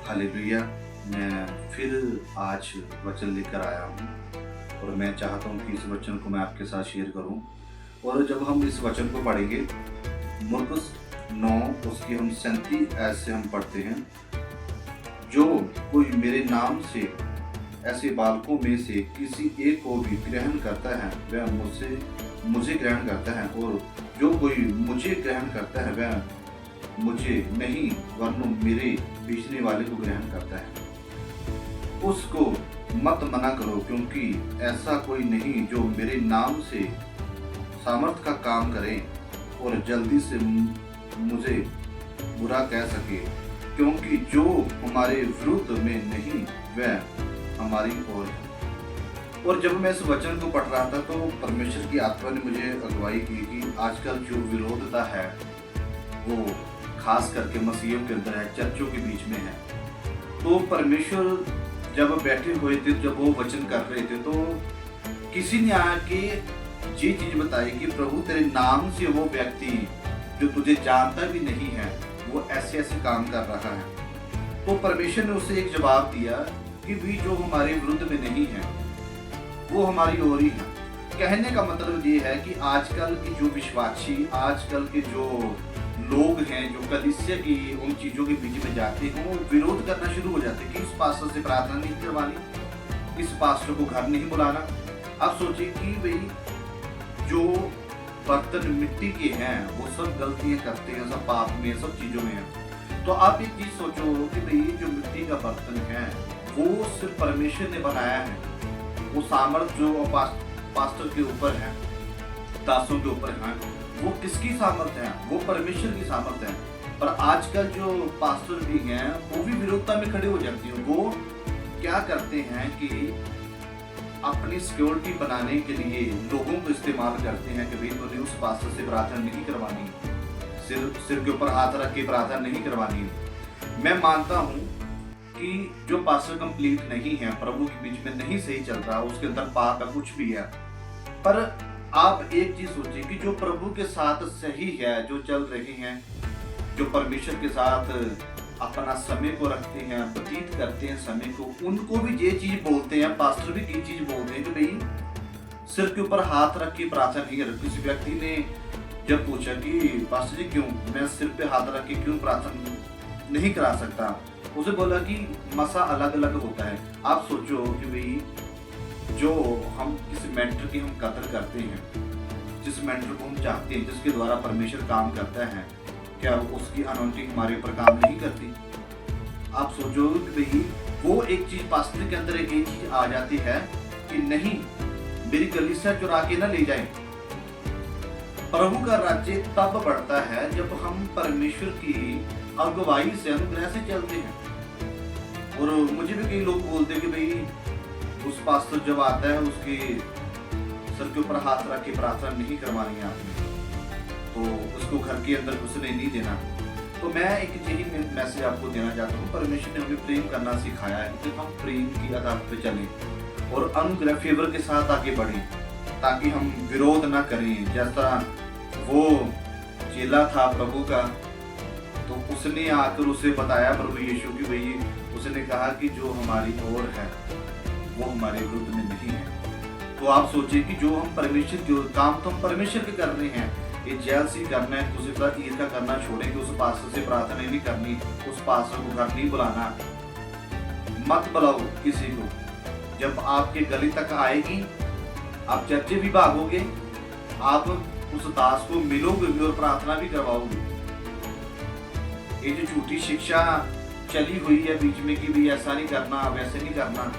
Hallelujah. मैं फिर आज वचन लेकर आया हूँ और मैं चाहता हूँ कि इस वचन को मैं आपके साथ शेयर करूँ। और जब हम इस वचन को पढ़ेंगे, मरकुस 9 उसकी हम 37 ऐसे हम पढ़ते हैं, जो कोई मेरे नाम से ऐसे बालकों में से किसी एक को भी ग्रहण करता है वह मुझे ग्रहण करता है, और जो कोई मुझे ग्रहण करता है वह मुझे नहीं वरन मेरे भेजने वाले को ग्रहण करता है। उसको मत मना करो, क्योंकि ऐसा कोई नहीं जो मेरे नाम से सामर्थ का काम करे और जल्दी से मुझे बुरा कह सके, क्योंकि जो हमारे विरुद्ध में नहीं वह हमारी ओर है। और जब मैं इस वचन को पढ़ रहा था तो परमेश्वर की आत्मा ने मुझे अगुवाई की कि आजकल जो विरोधता है वो खास करके मसीहियों के अंदर है, चर्चों के बीच में है। तो परमेश्वर जब बैठे हुए थे, जब वो वचन कर रहे थे, तो किसी ने आके ये चीज बताई कि प्रभु तेरे नाम से वो व्यक्ति जो तुझे जानता भी नहीं है वो ऐसे ऐसे काम कर रहा है। तो परमेश्वर ने उसे एक जवाब दिया कि भी जो हमारे विरुद्ध में नहीं है वो हमारी ओर ही है। कहने का मतलब ये है कि आजकल की जो विश्वासी, आजकल के जो लोग हैं जो कलीसिया की उन चीजों के बीच में जाते हैं, वो विरोध करना शुरू हो जाते हैं कि इस पास्टर से प्रार्थना नहीं करवानी, इस पास्टर को घर नहीं बुलाना। अब सोचिए कि भाई जो बर्तन मिट्टी के हैं वो सब गलतियां करते हैं, सब पाप में, सब चीजों में है। तो आप एक चीज सोचो कि भाई जो मिट्टी का बर्तन है वो सिर्फ परमेश्वर ने बनाया है। वो सामर्थ जो पास्टर के ऊपर है, दासों के ऊपर है, वो किसकी सामर्थ है? वो परमेश्वर की सामर्थ है। पर आजकल जो पास्टर भी हैं वो भी विरोधता में खड़े हो जाते हैं। वो क्या करते हैं कि अपनी सिक्योरिटी बनाने के लिए लोगों को इस्तेमाल करते हैं कि भाई तूने उस पास्टर से प्रार्थना नहीं करवानी, सिर के ऊपर हाथ रख के प्रार्थना नहीं करवानी। मैं मानता हूँ कि जो पास्टर कंप्लीट नहीं है, प्रभु के बीच में नहीं सही चल रहा, उसके अंदर पाप है, कुछ भी है, पर आप एक चीज सोचिए कि जो प्रभु के साथ सही है, जो चल रहे हैं, जो परमेश्वर के साथ अपना समय को रखते हैं, व्यतीत करते हैं समय को, उनको भी ये चीज बोलते हैं, पास्टर भी ये चीज बोलते हैं कि भाई सिर के ऊपर हाथ रख के प्रार्थना नहीं कर। किसी व्यक्ति ने जब पूछा कि पास्टर जी क्यों मैं सिर पे हाथ रख के क्यों प्रार्थना नहीं करा सकता, उसे बोला कि मसा अलग अलग होता है। आप सोचो कि भाई जो हम किस मेंटर की हम कदर करते हैं, जिस मेंटर को हम चाहते हैं, जिसके द्वारा परमेश्वर काम करता है, क्या उसकी अनॉइंटिंग हमारे ऊपर काम नहीं करती? आप सोचो कि भाई वो एक चीज पास्टर के अंदर एक चीज आ जाती है कि नहीं मेरी कलीसिया चुरा के ना ले जाए। प्रभु का राज्य तब बढ़ता है जब हम परमेश्वर की अगुवाई से, अनुग्रह से चलते हैं। और मुझे भी कई लोग बोलते हैं कि भाई उस पास्टर जब आता है उसके सर के ऊपर हाथ रख के प्रार्थना नहीं करवानी है आपने, तो उसको घर के अंदर घुसने नहीं देना। तो मैं एक यही मैसेज आपको देना चाहता हूँ, परमेश्वर ने हमें प्रेम करना सिखाया है कि हम प्रेम की आधार पर चलें और अनुग्रह फेवर के साथ आगे बढ़ें, ताकि हम विरोध ना करें। जैसा वो चेला था प्रभु का, तो उसने आकर उसे बताया प्रभु यीशु की, भाई उसने कहा कि जो हमारी ओर है वो हमारे विरुद्ध में नहीं है। तो आप सोचिए कि जो हम परमेश्वर के काम तो हम परमेश्वर के कर रहे हैं, ये जेलसी करना है, दूसरी तरफ ईर्ष्या करना छोड़ें कि उस पास्टर से प्रार्थना नहीं करनी, उस पास्टर को घर नहीं बुलाना, मत बुलाओ किसी को। जब आपके गली तक आएगी आप चर्चे भी भागोगे, आप उस दास को मिलोगे भी और प्रार्थना भी करवाओगे। ये जो झूठी शिक्षा चली हुई है बीच में कि भी ऐसा नहीं करना, वैसे नहीं करना,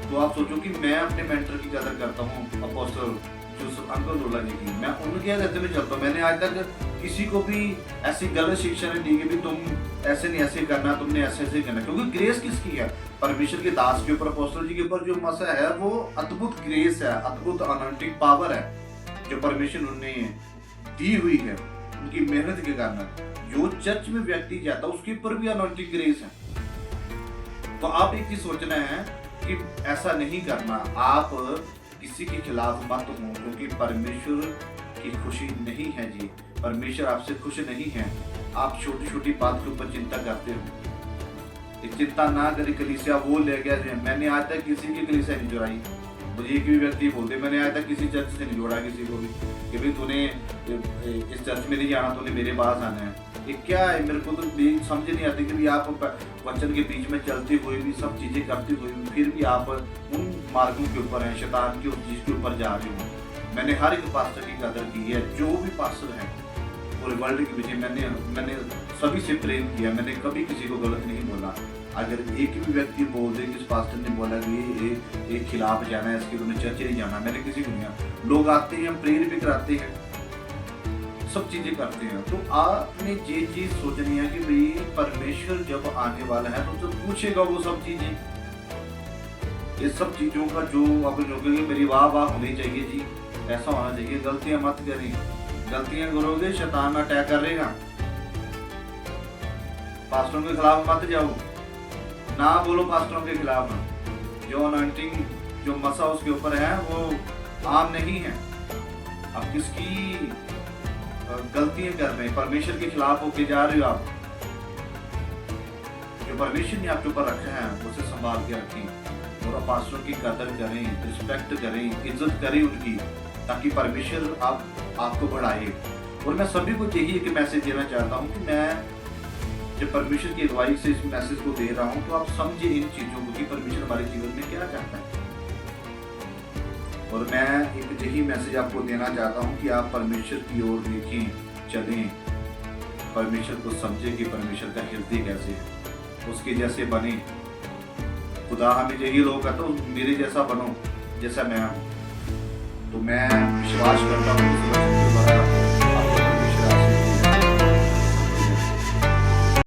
तो आप सोचो कि मैं अपने मेंटर की कदर करता हूँ, अपोस्टल जोसेफ अंकल रोला जी की। मैं उनके रास्ते में चलता हूँ। मैंने आज तक किसी को भी ऐसी गलत शिक्षा नहीं दी कि भी तुम ऐसे नहीं ऐसे करना, तुमने ऐसे ऐसे करना, क्योंकि ग्रेस किसकी है? परमेश्वर के दास के ऊपर, अपोस्टल जी के ऊपर जो मसा है वो अद्भुत ग्रेस है, अद्भुत अनॉइंटिंग पावर है जो परमेश्वर उन्होंने दी हुई है उनकी मेहनत के कारण। जो चर्च में व्यक्ति जाता है उसके ऊपर भी अनॉइंटिंग ग्रेस है। तो आप एक चीज सोचना है कि ऐसा नहीं करना, आप किसी के खिलाफ मत हो, क्योंकि परमेश्वर की खुशी नहीं है जी, परमेश्वर आपसे खुश नहीं है। आप छोटी छोटी बात के ऊपर चिंता करते हो। कि चिंता ना करी, कलीसिया वो ले गया जो है। मैंने आज तक किसी की कलीसिया नहीं जुड़ाई। मुझे एक भी व्यक्ति बोलते मैंने आज तक किसी चर्च से नहीं जोड़ा किसी को भी कि भाई तूने इस चर्च में नहीं जाना, तूने मेरे पास आना है। ये क्या है, मेरे को तो समझ नहीं आती कि भाई आप वचन के बीच में चलते हुए भी, सब चीज़ें करते हुए भी, फिर भी आप उन मार्गों के ऊपर हैं, शैतान की उस चीज़ के ऊपर जा रहे हो। मैंने हर एक पास्टर की कदर की है, जो भी पास्टर है पूरे वर्ल्ड के पीछे मैंने सभी से प्रेम किया, मैंने कभी किसी को गलत नहीं बोला। अगर एक भी व्यक्ति बोल दे कि इस पास्टर ने बोला कि ये खिलाफ जाना है, इसके तुम्हें चर्च नहीं जाना, मैंने किसी को नहीं। लोग आते हैं, हम प्रेयर भी कराते हैं, सब चीजें करते हैं। तो आपने ये चीज सोचनी है कि भाई परमेश्वर जब आने वाला है तो पूछेगा वो सब चीजें, ये सब चीजों का जो आप लोगों मेरी वाह होनी चाहिए जी, ऐसा होना चाहिए। गलतियां मत करें, गलतियां करोगे शैतान अटैक करेगा। पास्टरों के खिलाफ मत जाओ, ना बोलो पास्टरों के खिलाफ। जो अनॉइंटिंग जो मसा उसके ऊपर है वो आम नहीं है। अब किसकी गलतियां कर रहे हैं, परमेश्वर के खिलाफ होके जा रहे हो आप। जो परमेश्वर ने आपके ऊपर रखा है उसे संभाल के रखें और पास्टरों की कदर करें, रिस्पेक्ट करें, इज्जत करें उनकी, ताकि परमेश्वर आपको बढ़ाए। और मैं सभी को यही एक मैसेज देना चाहता हूँ कि मैं जब परमेश्वर की अगुवाई से इस मैसेज को दे रहा हूँ तो आप समझे इन चीज़ों को कि परमेश्वर हमारे जीवन में क्या चाहता है। और मैं एक यही मैसेज आपको देना चाहता हूँ कि आप परमेश्वर की ओर देखें, चलें, परमेश्वर को समझें कि परमेश्वर का हृदय कैसे है, उसके जैसे बने। खुदा हमें यही लोग कहता हूँ मेरे जैसा बनो जैसा मैं हूँ। तो मैं विश्वास करता हूँ